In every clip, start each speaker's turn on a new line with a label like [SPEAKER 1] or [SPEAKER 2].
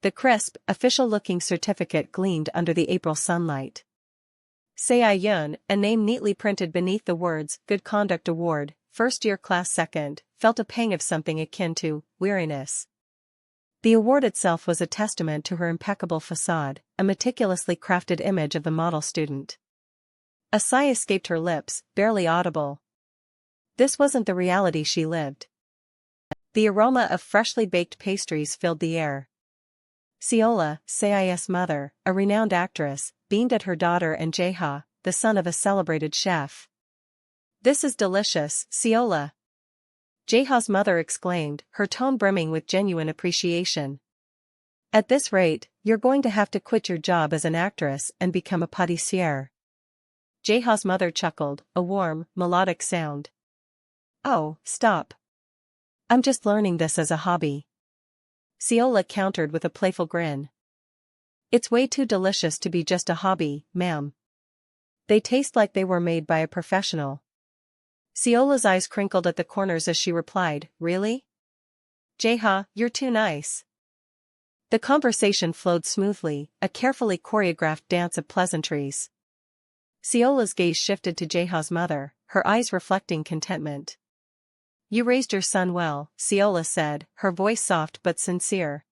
[SPEAKER 1] The crisp, official-looking certificate gleamed under the April sunlight. Se-Yun, a name neatly printed beneath the words Good Conduct Award, First Year Class Second, felt a pang of something akin to weariness. The award itself was a testament to her impeccable facade, a meticulously crafted image of the model student. A sigh escaped her lips, barely audible. This wasn't the reality she lived. The aroma of freshly baked pastries filled the air. Seola, Se-Is mother, a renowned actress, beamed at her daughter and Jae-ha, the son of a celebrated chef. "This is delicious, Seola," Jae-ha's mother exclaimed, her tone brimming with genuine appreciation. "At this rate, you're going to have to quit your job as an actress and become a pâtissière." Jae-ha's mother chuckled, a warm, melodic sound. "Oh, stop. I'm just learning this as a hobby," Seola countered with a playful grin. "It's way too delicious to be just a hobby, ma'am. They taste like they were made by a professional." Seola's eyes crinkled at the corners as she replied, "Really? Jae-ha, you're too nice." The conversation flowed smoothly, a carefully choreographed dance of pleasantries. Seola's gaze shifted to Jae-ha's mother, her eyes reflecting contentment. "You raised your son well," Seola said, her voice soft but sincere.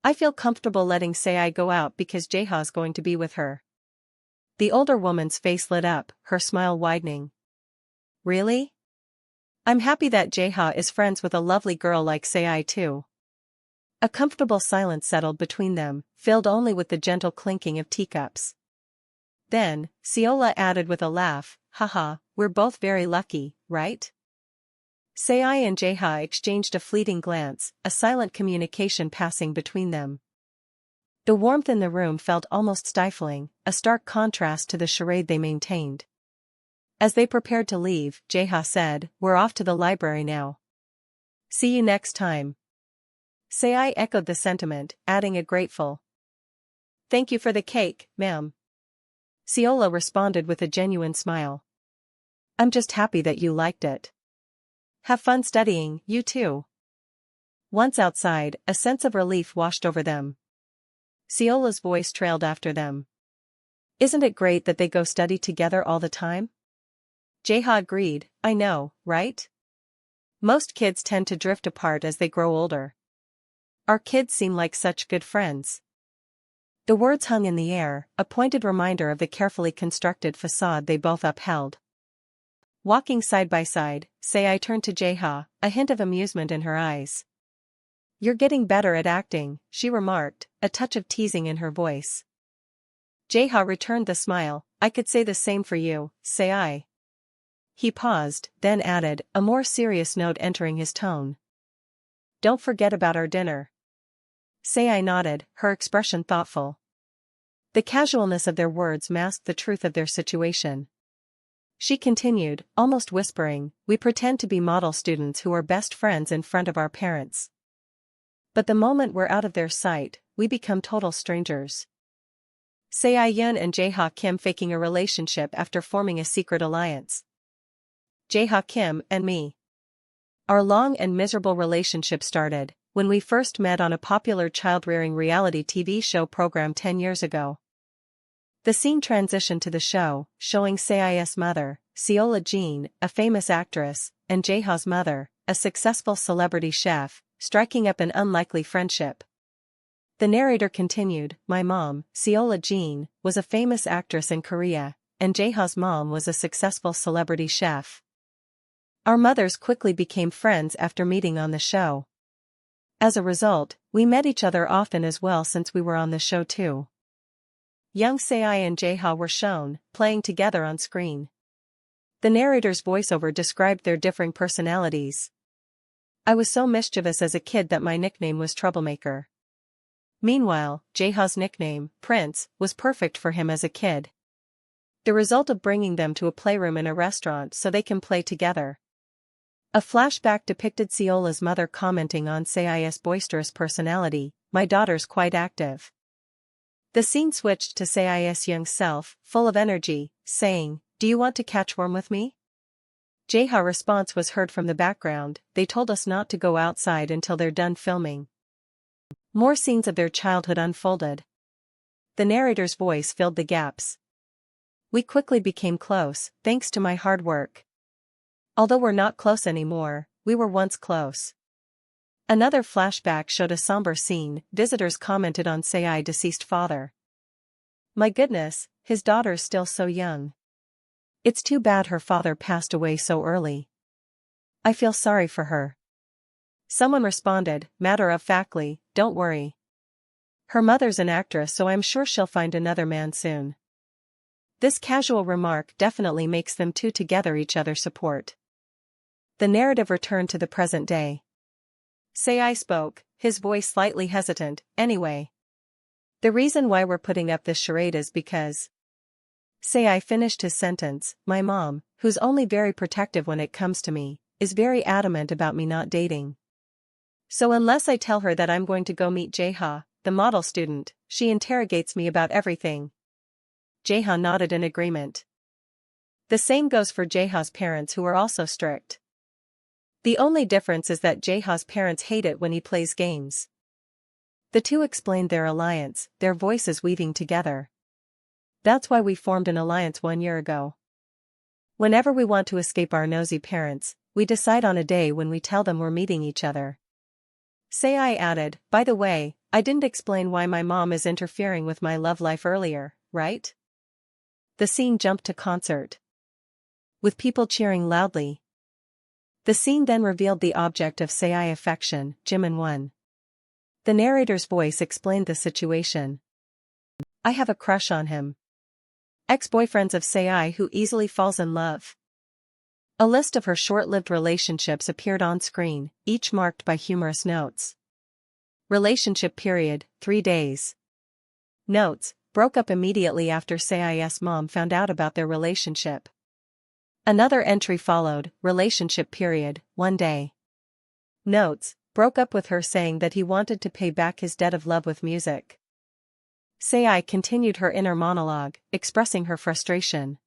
[SPEAKER 1] "I feel comfortable letting Sei go out because Jae-ha's going to be with her." The older woman's face lit up, her smile widening. "Really? I'm happy that Jae-ha is friends with a lovely girl like Sei too." A comfortable silence settled between them, filled only with the gentle clinking of teacups. Then, Seola added with a laugh, "Haha, we're both very lucky, right?" Sei and Jae-ha exchanged a fleeting glance, a silent communication passing between them. The warmth in the room felt almost stifling, a stark contrast to the charade they maintained. As they prepared to leave, Jae-ha said, "We're off to the library now. See you next time." Sei echoed the sentiment, adding a grateful, "Thank you for the cake, ma'am." Seola responded with a genuine smile. "I'm just happy that you liked it. Have fun studying, you too." Once outside, a sense of relief washed over them. Seola's voice trailed after them. "Isn't it great that they go study together all the time?" Jae-ha agreed, "I know, right? Most kids tend to drift apart as they grow older. Our kids seem like such good friends." The words hung in the air, a pointed reminder of the carefully constructed facade they both upheld. Walking side by side, Sei turned to Jae-ha, a hint of amusement in her eyes. "You're getting better at acting," she remarked, a touch of teasing in her voice. Jae-ha returned the smile, "I could say the same for you, Sei." He paused, then added, a more serious note entering his tone. "Don't forget about our dinner." Sei nodded, her expression thoughtful. The casualness of their words masked the truth of their situation. She continued, almost whispering, "We pretend to be model students who are best friends in front of our parents. But the moment we're out of their sight, we become total strangers. Se-Yun and Jae-ha Kim faking a relationship after forming a secret alliance. Jae-ha Kim and me. Our long and miserable relationship started when we first met on a popular child-rearing reality TV show program 10 years ago. The scene transitioned to the show, showing Sei-is mother, Seola Jean, a famous actress, and Jae-ha's mother, a successful celebrity chef, striking up an unlikely friendship. The narrator continued, "My mom, Seola Jean, was a famous actress in Korea, and Jae-ha's mom was a successful celebrity chef. Our mothers quickly became friends after meeting on the show. As a result, we met each other often as well since we were on the show too." Young Sei and Jae-ha were shown, playing together on screen. The narrator's voiceover described their differing personalities. "I was so mischievous as a kid that my nickname was Troublemaker. Meanwhile, Jae-ha's nickname, Prince, was perfect for him as a kid. The result of bringing them to a playroom in a restaurant so they can play together." A flashback depicted Seola's mother commenting on Sei-is boisterous personality, "My daughter's quite active." The scene switched to Sei-is young self, full of energy, saying, "Do you want to catch worm with me?" Jae-ha's response was heard from the background, "They told us not to go outside until they're done filming." More scenes of their childhood unfolded. The narrator's voice filled the gaps. We quickly became close, thanks to my hard work. Although we're not close anymore, we were once close. Another flashback showed a somber scene. Visitors commented on Sei's deceased father. My goodness, his daughter's still so young. It's too bad her father passed away so early. I feel sorry for her. Someone responded, matter-of-factly, don't worry. Her mother's an actress, so I'm sure she'll find another man soon. This casual remark definitely makes them two together each other's support. The narrative returned to the present day. Sei spoke, his voice slightly hesitant. Anyway, the reason why we're putting up this charade is because... Sei finished his sentence. My mom, who's only very protective when it comes to me, is very adamant about me not dating. So unless I tell her that I'm going to go meet Jaeha, the model student, she interrogates me about everything. Jaeha nodded in agreement. The same goes for Jaeha's parents, who are also strict. The only difference is that Jaeha's parents hate it when he plays games. The two explained their alliance, their voices weaving together. That's why we formed an alliance 1 year ago. Whenever we want to escape our nosy parents, we decide on a day when we tell them we're meeting each other. Sei added, by the way, I didn't explain why my mom is interfering with my love life earlier, right? The scene jumped to concert, with people cheering loudly. The scene then revealed the object of Sei's affection, Jimin-won. The narrator's voice explained the situation. I have a crush on him. Ex-boyfriends of Sei who easily falls in love. A list of her short-lived relationships appeared on screen, each marked by humorous notes. Relationship period, 3 days. Notes, broke up immediately after Sei's mom found out about their relationship. Another entry followed, relationship period, 1 day. Notes, broke up with her saying that he wanted to pay back his debt of love with music. Sei continued her inner monologue, expressing her frustration.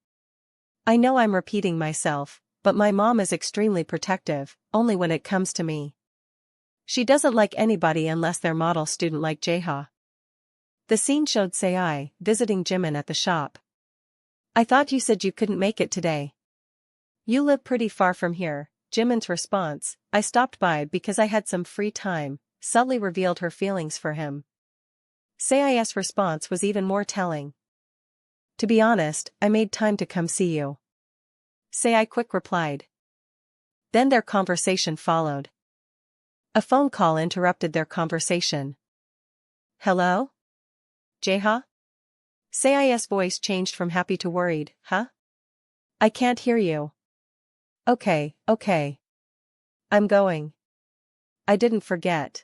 [SPEAKER 1] I know I'm repeating myself, but my mom is extremely protective, only when it comes to me. She doesn't like anybody unless they're model student like Jaeha. The scene showed Sei visiting Jimin at the shop. I thought you said you couldn't make it today. You live pretty far from here. Jimin's response, I stopped by because I had some free time, subtly revealed her feelings for him. Sei's response was even more telling. To be honest, I made time to come see you. Sei quick replied. Then their conversation followed. A phone call interrupted their conversation. Hello? Jaeha? Sei's voice changed from happy to worried, huh? I can't hear you. Okay. I'm going. I didn't forget.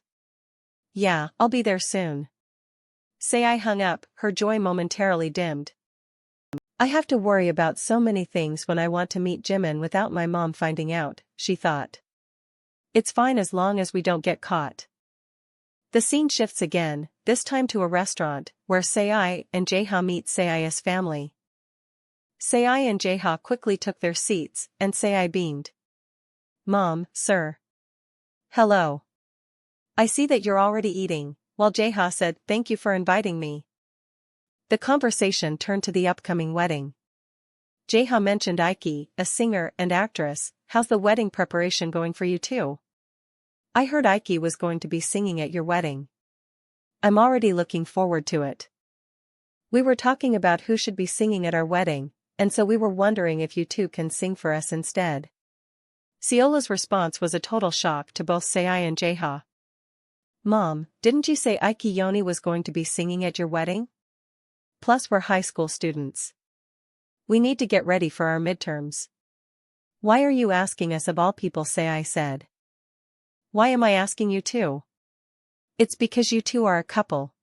[SPEAKER 1] Yeah, I'll be there soon. Sei hung up, her joy momentarily dimmed. I have to worry about so many things when I want to meet Jimin without my mom finding out, she thought. It's fine as long as we don't get caught. The scene shifts again, this time to a restaurant, where Sei and Jaeha meet Sei's family. Sei and Jaeha quickly took their seats, and Sei beamed. Mom, sir. Hello. I see that you're already eating, while Jaeha said, thank you for inviting me. The conversation turned to the upcoming wedding. Jaeha mentioned Aiki, a singer and actress. How's the wedding preparation going for you two? I heard Aiki was going to be singing at your wedding. I'm already looking forward to it. We were talking about who should be singing at our wedding, and so we were wondering if you two can sing for us instead. Seola's response was a total shock to both Sei and Jaeha. Mom, didn't you say Aiki Yoni was going to be singing at your wedding? Plus we're high school students. We need to get ready for our midterms. Why are you asking us of all people? Sei said. Why am I asking you too? It's because you two are a couple.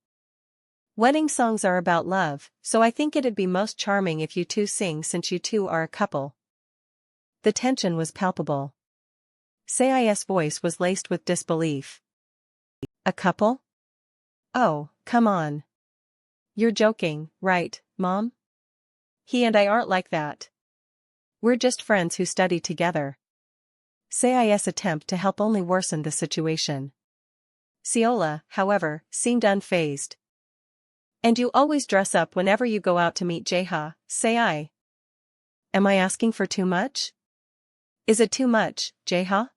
[SPEAKER 1] Wedding songs are about love, so I think it'd be most charming if you two sing since you two are a couple. The tension was palpable. Sei's voice was laced with disbelief. A couple? Oh, come on. You're joking, right, Mom? He and I aren't like that. We're just friends who study together. Sei's attempt to help only worsened the situation. Seola, however, seemed unfazed. And you always dress up whenever you go out to meet Jaeha, say I. Am I asking for too much? Is it too much, Jaeha?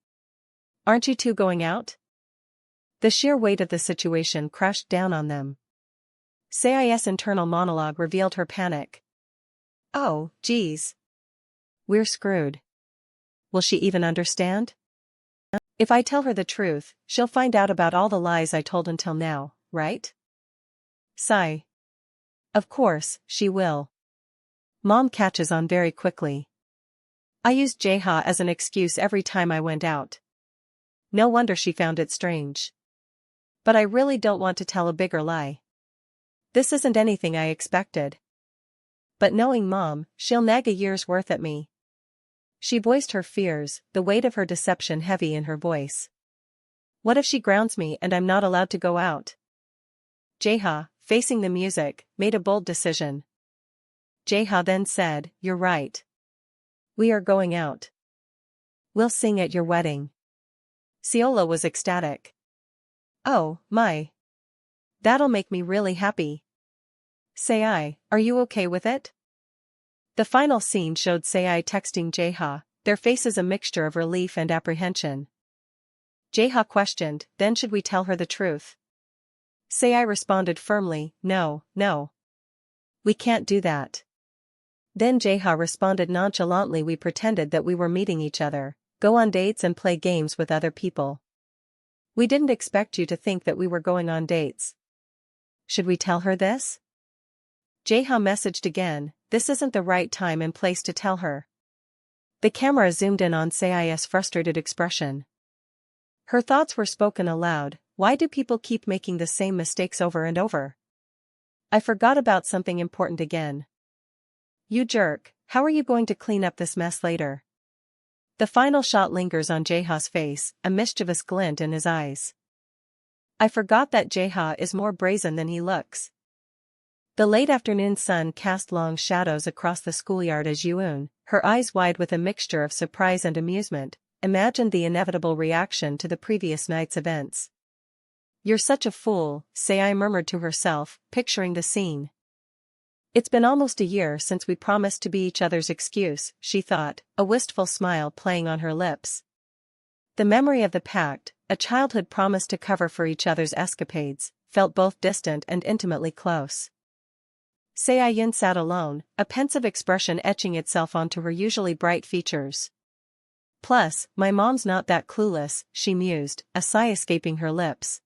[SPEAKER 1] Aren't you two going out? The sheer weight of the situation crashed down on them. Sei's internal monologue revealed her panic. Oh, geez. We're screwed. Will she even understand? If I tell her the truth, she'll find out about all the lies I told until now, right? Sigh. Of course, she will. Mom catches on very quickly. I used Jaeha as an excuse every time I went out. No wonder she found it strange. But I really don't want to tell a bigger lie. This isn't anything I expected. But knowing Mom, she'll nag a year's worth at me. She voiced her fears, the weight of her deception heavy in her voice. What if she grounds me and I'm not allowed to go out? Jaeha, facing the music, made a bold decision. Jaeha then said, "You're right. We are going out. We'll sing at your wedding." Seola was ecstatic. Oh, my. That'll make me really happy. Sei, are you okay with it? The final scene showed Sei texting Jaeha, their faces a mixture of relief and apprehension. Jaeha questioned, then should we tell her the truth? Sei responded firmly, no. We can't do that. Then Jaeha responded nonchalantly, we pretended that we were meeting each other, go on dates and play games with other people. We didn't expect you to think that we were going on dates. Should we tell her this? Jaeha messaged again, this isn't the right time and place to tell her. The camera zoomed in on Sei's frustrated expression. Her thoughts were spoken aloud, why do people keep making the same mistakes over and over? I forgot about something important again. You jerk, how are you going to clean up this mess later? The final shot lingers on Jaeha's face, a mischievous glint in his eyes. I forgot that Jaeha is more brazen than he looks. The late afternoon sun cast long shadows across the schoolyard as Yoon, her eyes wide with a mixture of surprise and amusement, imagined the inevitable reaction to the previous night's events. You're such a fool, Sei murmured to herself, picturing the scene. It's been almost a year since we promised to be each other's excuse, she thought, a wistful smile playing on her lips. The memory of the pact, a childhood promise to cover for each other's escapades, felt both distant and intimately close. Sei sat alone, a pensive expression etching itself onto her usually bright features. Plus, my mom's not that clueless, she mused, a sigh escaping her lips.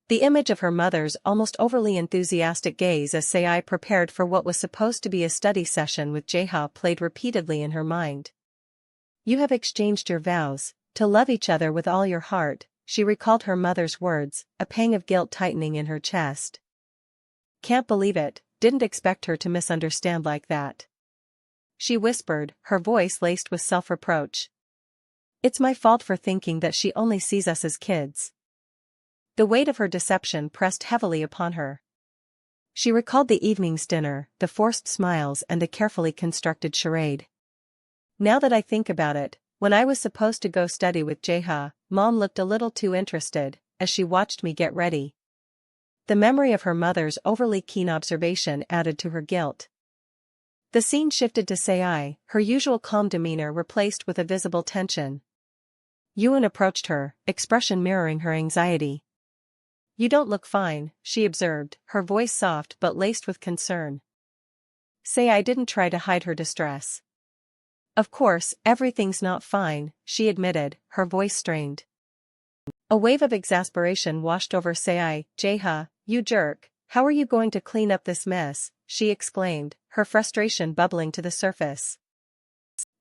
[SPEAKER 1] The image of her mother's almost overly enthusiastic gaze as Sei prepared for what was supposed to be a study session with Jaeha played repeatedly in her mind. You have exchanged your vows, to love each other with all your heart, she recalled her mother's words, a pang of guilt tightening in her chest. Can't believe it, didn't expect her to misunderstand like that. She whispered, her voice laced with self-reproach. It's my fault for thinking that she only sees us as kids. The weight of her deception pressed heavily upon her. She recalled the evening's dinner, the forced smiles and the carefully constructed charade. Now that I think about it, when I was supposed to go study with Jaeha, Mom looked a little too interested, as she watched me get ready. The memory of her mother's overly keen observation added to her guilt. The scene shifted to Sei, her usual calm demeanor replaced with a visible tension. Yoon approached her, expression mirroring her anxiety. You don't look fine, she observed, her voice soft but laced with concern. Sei didn't try to hide her distress. Of course, everything's not fine, she admitted, her voice strained. A wave of exasperation washed over Sei. Jaeha, you jerk, how are you going to clean up this mess, she exclaimed, her frustration bubbling to the surface.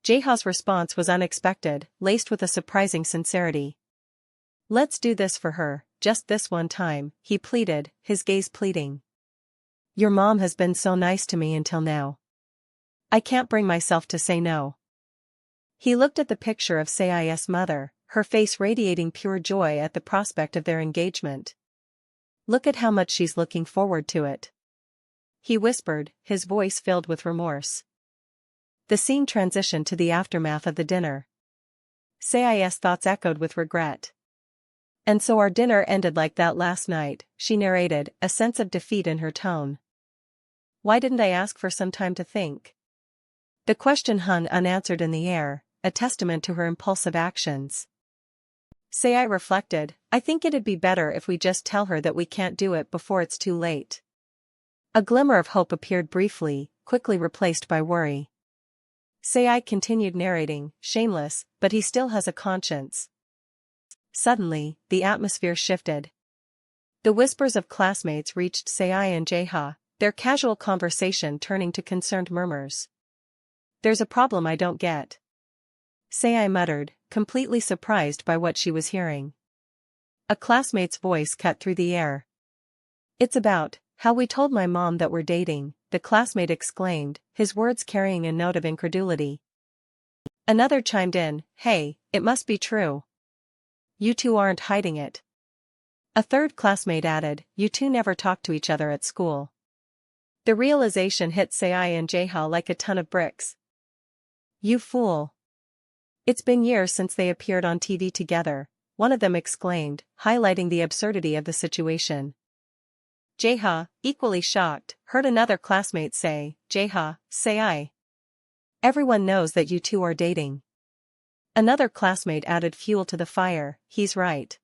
[SPEAKER 1] Jaeha's response was unexpected, laced with a surprising sincerity. Let's do this for her, just this one time, he pleaded, his gaze pleading. Your mom has been so nice to me until now. I can't bring myself to say no. He looked at the picture of Sei's mother, her face radiating pure joy at the prospect of their engagement. Look at how much she's looking forward to it. He whispered, his voice filled with remorse. The scene transitioned to the aftermath of the dinner. Sei's thoughts echoed with regret. And so our dinner ended like that last night, she narrated, a sense of defeat in her tone. Why didn't I ask for some time to think? The question hung unanswered in the air, a testament to her impulsive actions. I reflected, I think it'd be better if we just tell her that we can't do it before it's too late. A glimmer of hope appeared briefly, quickly replaced by worry. I continued narrating, shameless, but he still has a conscience. Suddenly, the atmosphere shifted. The whispers of classmates reached Sai and Jeha, their casual conversation turning to concerned murmurs. There's a problem I don't get. Sai muttered, completely surprised by what she was hearing. A classmate's voice cut through the air. It's about how we told my mom that we're dating, the classmate exclaimed, his words carrying a note of incredulity. Another chimed in, hey, it must be true. You two aren't hiding it. A third classmate added, you two never talk to each other at school. The realization hit Sai and Jeha like a ton of bricks. You fool. It's been years since they appeared on TV together, one of them exclaimed, highlighting the absurdity of the situation. Jeha, equally shocked, heard another classmate say, Jeha, Sai. Everyone knows that you two are dating. Another classmate added fuel to the fire, he's right.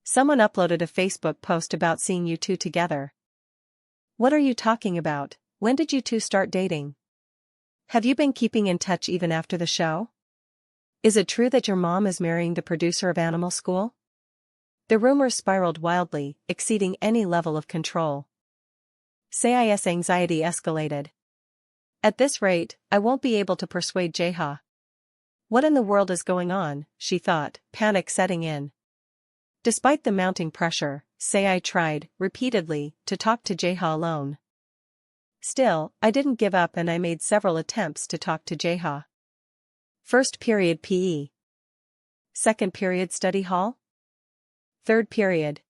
[SPEAKER 1] Someone uploaded a Facebook post about seeing you two together. What are you talking about? When did you two start dating? Have you been keeping in touch even after the show? Is it true that your mom is marrying the producer of Animal School? The rumors spiraled wildly, exceeding any level of control. Sai's anxiety escalated. At this rate, I won't be able to persuade Jeha. What in the world is going on, she thought, panic setting in. Despite the mounting pressure, Sai tried, repeatedly, to talk to Jeha alone. Still, I didn't give up and I made several attempts to talk to Jeha. First period PE. Second period study hall? Third period.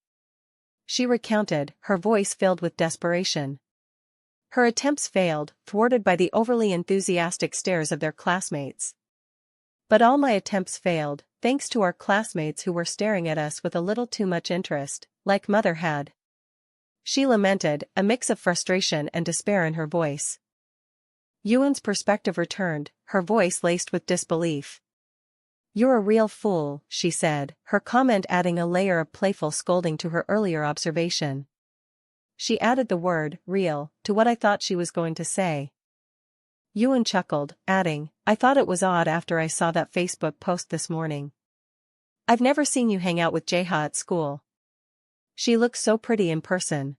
[SPEAKER 1] She recounted, her voice filled with desperation. Her attempts failed, thwarted by the overly enthusiastic stares of their classmates. But all my attempts failed, thanks to our classmates who were staring at us with a little too much interest, like Mother had. She lamented, a mix of frustration and despair in her voice. Yuan's perspective returned, her voice laced with disbelief. You're a real fool, she said, her comment adding a layer of playful scolding to her earlier observation. She added the word, real, to what I thought she was going to say. Yuan chuckled, adding, I thought it was odd after I saw that Facebook post this morning. I've never seen you hang out with Jeha at school. She looks so pretty in person.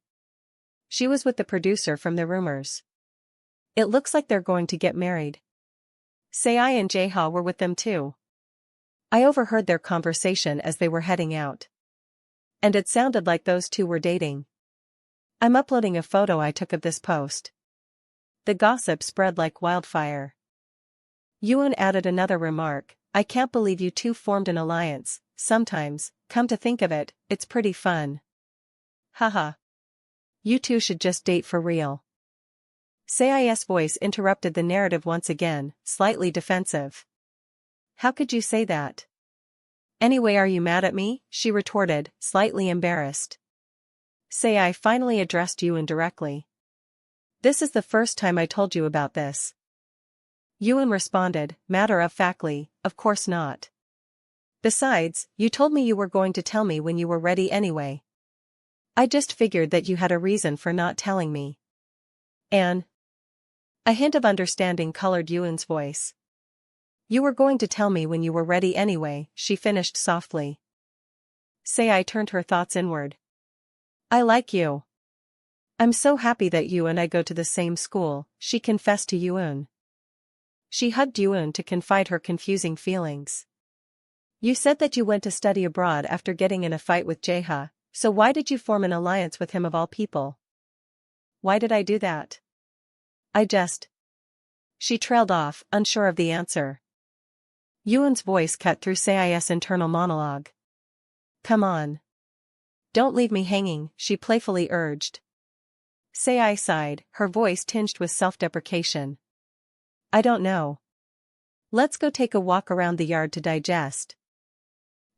[SPEAKER 1] She was with the producer from the rumors. It looks like they're going to get married. Sai and Jeha were with them too. I overheard their conversation as they were heading out. And it sounded like those two were dating. I'm uploading a photo I took of this post. The gossip spread like wildfire. Yuan added another remark, I can't believe you two formed an alliance, sometimes, come to think of it, it's pretty fun. Haha. You two should just date for real. Sai's voice interrupted the narrative once again, slightly defensive. How could you say that? Anyway, are you mad at me? She retorted, slightly embarrassed. Sai finally addressed Yuan directly. This is the first time I told you about this. Yuan responded, matter-of-factly, of course not. Besides, you told me you were going to tell me when you were ready anyway. I just figured that you had a reason for not telling me. And a hint of understanding colored Yuan's voice. You were going to tell me when you were ready anyway, she finished softly. Sai turned her thoughts inward. I like you. I'm so happy that you and I go to the same school, she confessed to Yuan. She hugged Yuan to confide her confusing feelings. You said that you went to study abroad after getting in a fight with Jeha, so why did you form an alliance with him of all people? Why did I do that? She trailed off, unsure of the answer. Yuan's voice cut through Sai's internal monologue. Come on. Don't leave me hanging, she playfully urged. Sai sighed, her voice tinged with self-deprecation. I don't know. Let's go take a walk around the yard to digest.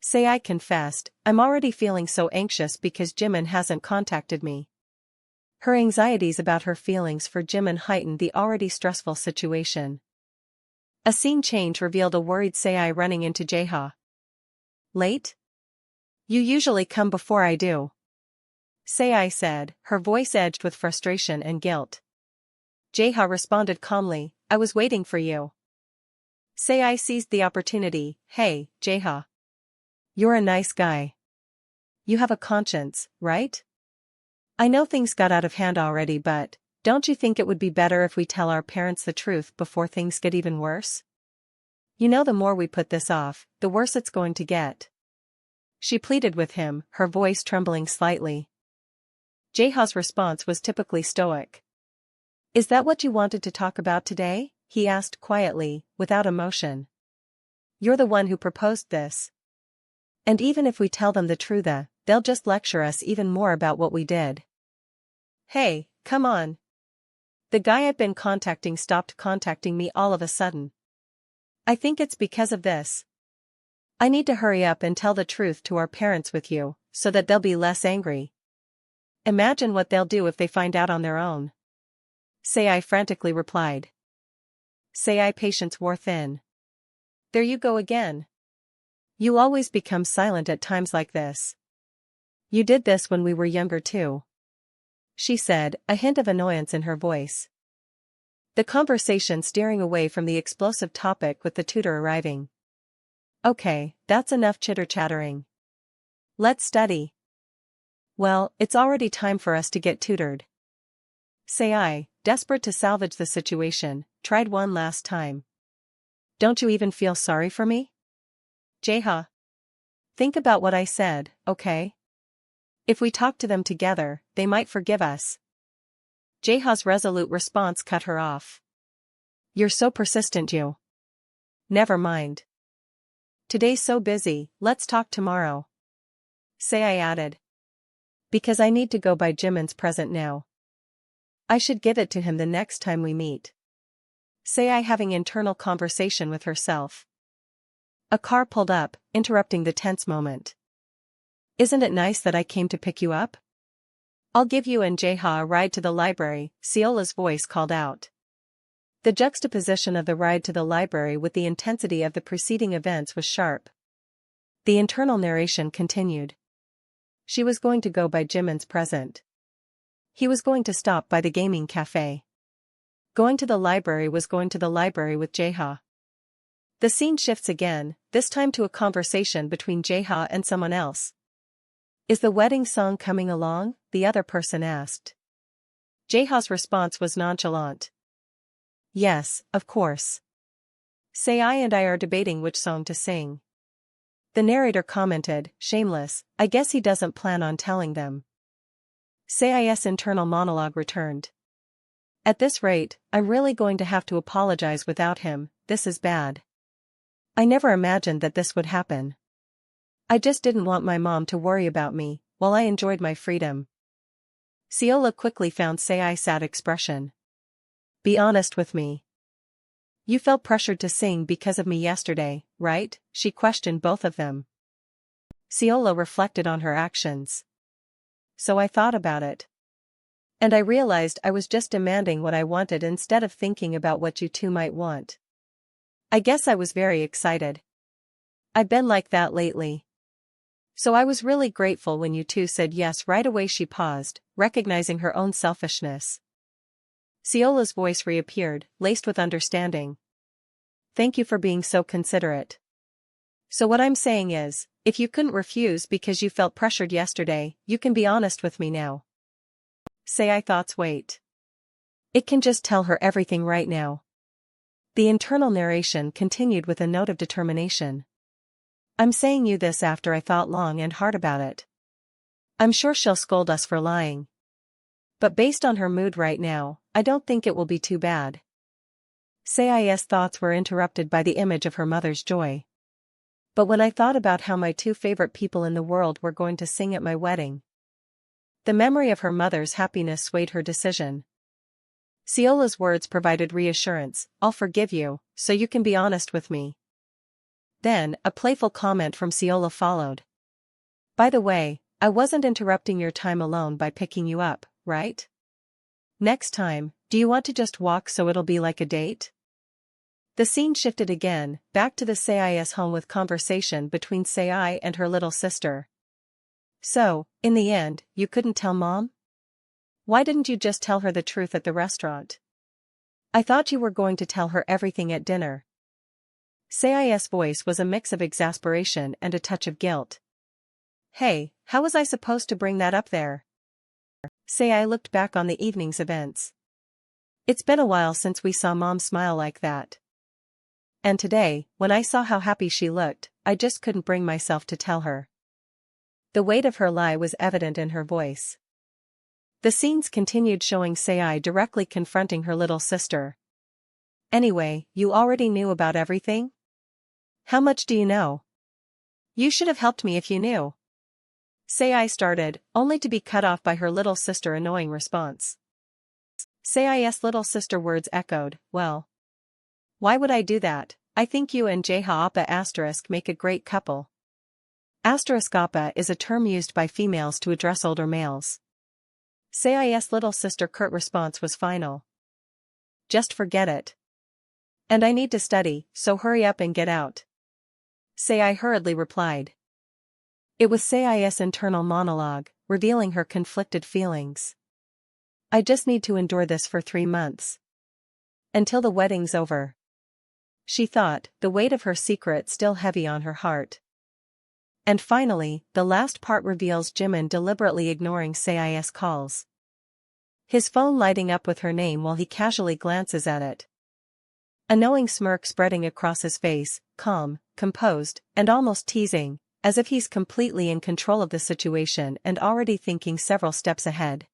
[SPEAKER 1] Sei confessed, I'm already feeling so anxious because Jimin hasn't contacted me. Her anxieties about her feelings for Jimin heightened the already stressful situation. A scene change revealed a worried Sei running into Jaeha. Late? You usually come before I do. Sei said, her voice edged with frustration and guilt. Jaeha responded calmly, I was waiting for you. Sei seized the opportunity, hey, Jaeha. You're a nice guy. You have a conscience, right? I know things got out of hand already, but don't you think it would be better if we tell our parents the truth before things get even worse? You know, the more we put this off, the worse it's going to get. She pleaded with him, her voice trembling slightly. Jaeha's response was typically stoic. Is that what you wanted to talk about today? He asked quietly, without emotion. You're the one who proposed this. And even if we tell them the truth, they'll just lecture us even more about what we did. Hey, come on. The guy I've been contacting stopped contacting me all of a sudden. I think it's because of this. I need to hurry up and tell the truth to our parents with you, so that they'll be less angry. Imagine what they'll do if they find out on their own. Sei frantically replied. Sei patience wore thin. There you go again. You always become silent at times like this. You did this when we were younger too. She said, a hint of annoyance in her voice. The conversation steering away from the explosive topic with the tutor arriving. Okay, that's enough chitter-chattering. Let's study. Well, it's already time for us to get tutored. Sei, desperate to salvage the situation, tried one last time. Don't you even feel sorry for me? Jaeha. Think about what I said, okay? If we talk to them together, they might forgive us. Jaeha's resolute response cut her off. You're so persistent, you. Never mind. Today's so busy, let's talk tomorrow. Sei added. Because I need to go buy Jimin's present now. I should give it to him the next time we meet. Sei having internal conversation with herself. A car pulled up, interrupting the tense moment. Isn't it nice that I came to pick you up? I'll give you and Jaeha a ride to the library, Seola's voice called out. The juxtaposition of the ride to the library with the intensity of the preceding events was sharp. The internal narration continued. She was going to go buy Jimin's present. He was going to stop by the gaming cafe. Going to the library was going to the library with Jaeha. The scene shifts again, this time to a conversation between Jaeha and someone else. Is the wedding song coming along? The other person asked. Jaeha's response was nonchalant. Yes, of course. Sei and I are debating which song to sing. The narrator commented, shameless, I guess he doesn't plan on telling them. Sei's internal monologue returned. At this rate, I'm really going to have to apologize without him, this is bad. I never imagined that this would happen. I just didn't want my mom to worry about me, while I enjoyed my freedom. Seola quickly found Sei's sad expression. Be honest with me. You felt pressured to sing because of me yesterday, right? She questioned both of them. Seola reflected on her actions. So I thought about it. And I realized I was just demanding what I wanted instead of thinking about what you two might want. I guess I was very excited. I've been like that lately. So I was really grateful when you two said yes right away. She paused, recognizing her own selfishness. Seola's voice reappeared, laced with understanding. Thank you for being so considerate. So what I'm saying is, if you couldn't refuse because you felt pressured yesterday, you can be honest with me now. Sei thoughts wait. It can just tell her everything right now. The internal narration continued with a note of determination. I'm saying you this after I thought long and hard about it. I'm sure she'll scold us for lying. But based on her mood right now, I don't think it will be too bad. Sei's thoughts were interrupted by the image of her mother's joy. But when I thought about how my two favorite people in the world were going to sing at my wedding, the memory of her mother's happiness swayed her decision. Seola's words provided reassurance, I'll forgive you, so you can be honest with me. Then, a playful comment from Ciola followed. By the way, I wasn't interrupting your time alone by picking you up, right? Next time, do you want to just walk so it'll be like a date? The scene shifted again, back to the Sei's home with conversation between Sei and her little sister. So, in the end, you couldn't tell Mom? Why didn't you just tell her the truth at the restaurant? I thought you were going to tell her everything at dinner. Sei's voice was a mix of exasperation and a touch of guilt. Hey, how was I supposed to bring that up there? Sei looked back on the evening's events. It's been a while since we saw Mom smile like that. And today, when I saw how happy she looked, I just couldn't bring myself to tell her. The weight of her lie was evident in her voice. The scenes continued showing Sei directly confronting her little sister. Anyway, you already knew about everything? How much do you know? You should have helped me if you knew. Sei started, only to be cut off by her little sister's annoying response. Sei's little sister words echoed, well. Why would I do that? I think you and Jeha make a great couple. Appa is a term used by females to address older males. Sei's little sister curt response was final. Just forget it. And I need to study, so hurry up and get out. Sei hurriedly replied. It was Sei's internal monologue, revealing her conflicted feelings. I just need to endure this for 3 months. Until the wedding's over. She thought, the weight of her secret still heavy on her heart. And finally, the last part reveals Jimin deliberately ignoring Sei's calls. His phone lighting up with her name while he casually glances at it. A knowing smirk spreading across his face, calm, composed, and almost teasing, as if he's completely in control of the situation and already thinking several steps ahead.